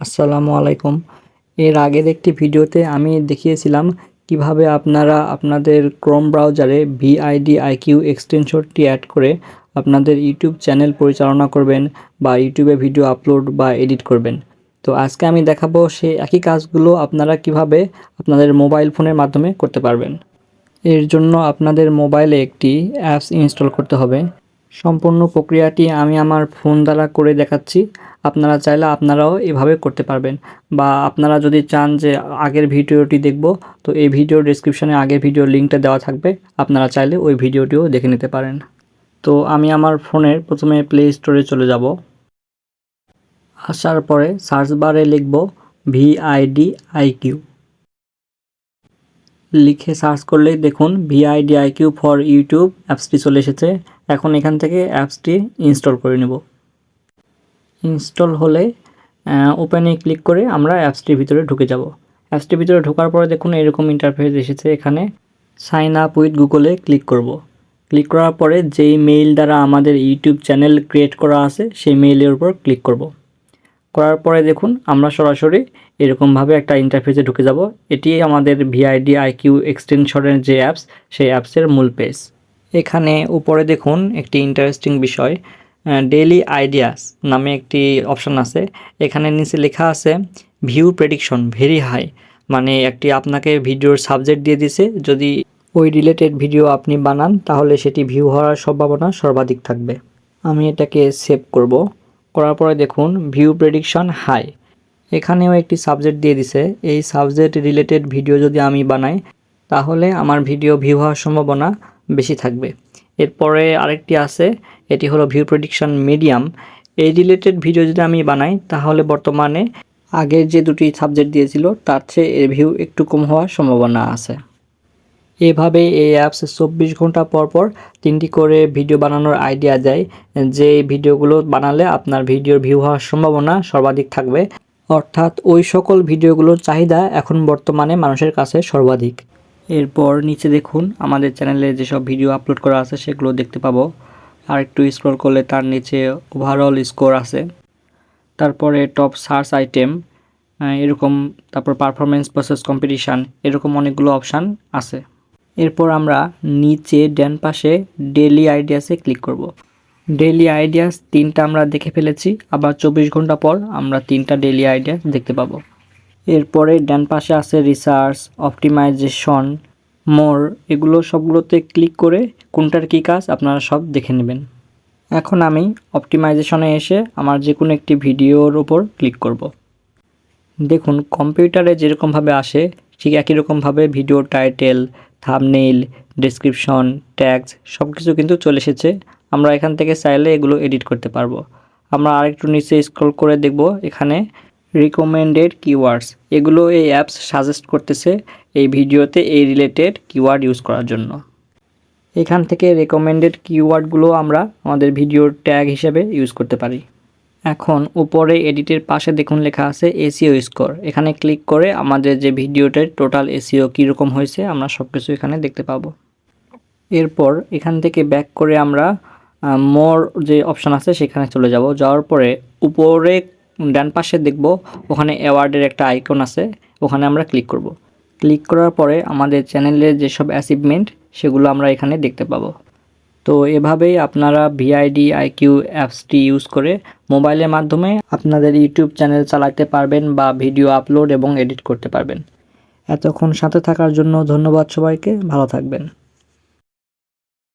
আসসালামু আলাইকুম। এর আগের একটি ভিডিওতে আমি দেখিয়েছিলাম কিভাবে আপনারা আপনাদের ক্রোম ব্রাউজারে ভিআইডিআইকিউ এক্সটেনশনটি অ্যাড করে আপনাদের ইউটিউব চ্যানেল পরিচালনা করবেন বা ইউটিউবে ভিডিও আপলোড বা এডিট করবেন। তো আজকে আমি দেখাবো সেই একই কাজগুলো আপনারা কিভাবে আপনাদের মোবাইল ফোনের মাধ্যমে করতে পারবেন। এর জন্য আপনাদের মোবাইলে একটি অ্যাপস ইনস্টল করতে হবে। সম্পূর্ণ প্রক্রিয়াটি আমি আমার ফোন দ্বারা করে দেখাচ্ছি। আপনারা চাইলে আপনারাও এভাবে করতে পারবেন, বা আপনারা যদি চান যে আগের ভিডিওটি দেখব, তো এই ভিডিওর ডেসক্রিপশনে আগের ভিডিওর লিঙ্কটা দেওয়া থাকবে, আপনারা চাইলে ওই ভিডিওটিও দেখে নিতে পারেন। তো আমি আমার ফোনের প্রথমে প্লে স্টোরে চলে যাব। আসার পরে সার্চ বারে লিখব ভিআইডিআইকিউ। লিখে সার্চ করলেই দেখুন ভিআইডিআইকিউ ফর ইউটিউব অ্যাপসটি চলে এসেছে। এখন এখান থেকে অ্যাপসটি ইনস্টল করে নেব। ইনস্টল হলে ওপেনে ক্লিক করে আমরা অ্যাপসটির ভিতরে ঢুকে যাব। অ্যাপসটির ভিতরে ঢোকার পরে দেখুন এরকম ইন্টারফেস এসেছে। এখানে সাইন আপ উইথ গুগলে ক্লিক করব। ক্লিক করার পরে যেই মেইল দ্বারা আমাদের ইউটিউব চ্যানেল ক্রিয়েট করা আছে সেই মেইলের উপর ক্লিক করব। করার পরে দেখুন আমরা সরাসরি এরকমভাবে একটা ইন্টারফেসে ঢুকে যাব। এটি আমাদের ভিআইডিআইকিউ এক্সটেনশনের যে অ্যাপস, সেই অ্যাপসের মূল পেজ। এখানে উপরে দেখুন একটি ইন্টারেস্টিং বিষয়, ডেইলি আইডিয়াস নামে একটি অপশান আছে। এখানে নিচে লেখা আছে ভিউ প্রেডিকশন ভেরি হাই, মানে একটি আপনাকে ভিডিওর সাবজেক্ট দিয়ে দিছে, যদি ওই রিলেটেড ভিডিও আপনি বানান তাহলে সেটি ভিউ হওয়ার সম্ভাবনা সর্বাধিক থাকবে। আমি এটাকে সেভ করব। করার পরে দেখুন ভিউ প্রেডিকশন হাই, এখানেও একটি সাবজেক্ট দিয়ে দিছে। এই সাবজেক্ট রিলেটেড ভিডিও যদি আমি বানাই তাহলে আমার ভিডিও ভিউ হওয়ার সম্ভাবনা বেশি থাকবে। এরপরে আরেকটি আছে, এটি হলো ভিউ প্রেডিকশন মিডিয়াম। এই রিলেটেড ভিডিও যদি আমি বানাই তাহলে বর্তমানে আগের যে দুটি সাবজেক্ট দিয়েছিল তার চেয়ে এর ভিউ একটু কম হওয়ার সম্ভাবনা আছে। এভাবে এই অ্যাপস 24 ঘন্টা পর পর 3টি করে ভিডিও বানানোর আইডিয়া দেয়, যে ভিডিওগুলো বানালে আপনার ভিডিওর ভিউ হওয়ার সম্ভাবনা সর্বাধিক থাকবে, অর্থাৎ ওই সকল ভিডিওগুলোর চাহিদা এখন বর্তমানে মানুষের কাছে সর্বাধিক। এরপর নিচে দেখুন আমাদের চ্যানেলে যেসব ভিডিও আপলোড করা আছে সেগুলো দেখতে পাবো। আর একটু স্ক্রল করলে তার নিচে ওভারঅল স্কোর আছে, তারপরে টপ সার্চ আইটেম এরকম, তারপর পারফরমেন্স প্রসেস কম্পিটিশান, এরকম অনেকগুলো অপশান আছে। এরপর আমরা নিচে ডান পাশে ডেইলি আইডিয়াসে ক্লিক করব। ডেইলি আইডিয়াস 3টা আমরা দেখে ফেলেছি, আবার 24 ঘন্টা পর আমরা 3টা ডেইলি আইডিয়াস দেখতে পাবো। এরপরে ডান পাশে আছে রিসার্চ, অপটিমাইজেশন, মোর, এগুলো সবগুলোতে ক্লিক করে কোনটার কী কাজ আপনারা সব দেখে নেবেন। এখন আমি অপটিমাইজেশনে এসে আমার যে কোনো একটি ভিডিওর উপর ক্লিক করব। দেখুন কম্পিউটারে যেরকমভাবে আসে ঠিক একই রকমভাবে video title, thumbnail, description, tags সব কিছু কিন্তু চলে এসেছে। আমরা এখান থেকে চাইলে এগুলো এডিট করতে পারবো। আমরা আরেকটু নিচে স্ক্রল করে দেখব, এখানে রিকমেন্ডেড কিওয়ার্ডস, এগুলো এই অ্যাপস সাজেস্ট করতেছে এই ভিডিওতে এই রিলেটেড কিওয়ার্ড ইউজ করার জন্য। এখান থেকে রেকমেন্ডেড কিওয়ার্ডগুলো আমরা আমাদের ভিডিওর ট্যাগ হিসেবে ইউজ করতে পারি। এখন উপরে এডিটের পাশে দেখুন লেখা আছে এসইও স্কোর, এখানে ক্লিক করে আমাদের যে ভিডিওটার টোটাল এসইও কীরকম হয়েছে আমরা সব কিছু এখানে দেখতে পাবো। এরপর এখান থেকে ব্যাক করে আমরা মোর যে অপশান আছে সেখানে চলে যাব। যাওয়ার পরে উপরে ডান পাশে দেখব ওখানে অ্যাওয়ার্ডের একটা আইকন আছে, ওখানে আমরা ক্লিক করব। ক্লিক করার পরে আমাদের চ্যানেলের যেসব অ্যাচিভমেন্ট সেগুলো আমরা এখানে দেখতে পাবো। তো এভাবেই আপনারা ভিআইডিআইকিউ অ্যাপসটি ইউজ করে মোবাইলের মাধ্যমে আপনাদের ইউটিউব চ্যানেল চালাতে পারবেন বা ভিডিও আপলোড এবং এডিট করতে পারবেন। এতক্ষণ সাথে থাকার জন্য ধন্যবাদ সবাইকে, ভালো থাকবেন।